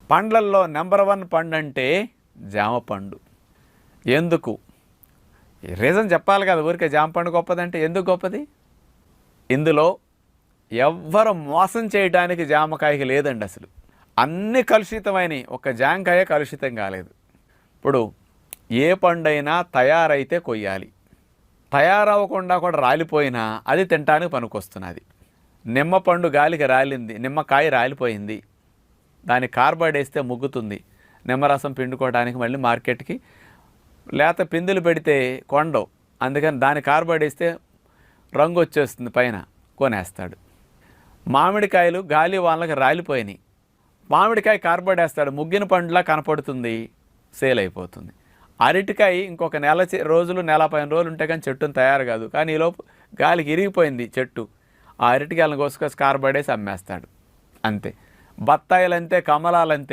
పండ్లల్లో నెంబర్ 1 పండు అంటే జామ పండు. ఎందుకు? రీజన్ చెప్పాలి కదా. ఊరికే జామ పండు గొప్పదంటే ఎందుకు గొప్పది? ఇందులో ఎవ్వరు మోసం చేయడానికి జామకాయకి లేదండి అసలు. అన్ని కలుషితమైనవి, ఒక జామకాయ కలుషితం కాలేదు. ఇప్పుడు ఏ పండైనా తయారైతే కొయ్యాలి, తయారవ్వకుండా కూడా రాలిపోయినా అది తినడానికి పనికొస్తున్నది. నిమ్మ పండు గాలికి రాలింది, నిమ్మకాయ రాలిపోయింది, దాని కార్బైడ్ వేస్తే ముగ్గుతుంది, నిమ్మరసం పిండుకోవడానికి మళ్ళీ మార్కెట్కి లేత పిందులు పెడితే కొండవు, అందుకని దాని కార్బైడ్ వేస్తే రంగు వచ్చేస్తుంది, పైన కొనేస్తాడు. మామిడికాయలు గాలి వాళ్ళకి రాలిపోయినాయి, మామిడికాయ కార్బైడ్ వేస్తాడు, ముగ్గిన పండులా కనపడుతుంది, సేల్ అయిపోతుంది. అరటికాయ ఇంకొక రోజులు, నెల 15 రోజులు ఉంటే కానీ చెట్టును తయారు కాదు, కానీ ఈలోపు గాలికి ఇరిగిపోయింది చెట్టు, ఆ అరటికాయలను కోసుకొచ్చి కార్బైడ్ వేసి అమ్మేస్తాడు. అంతే. బత్తాయిలంతే, కమలాలంతే.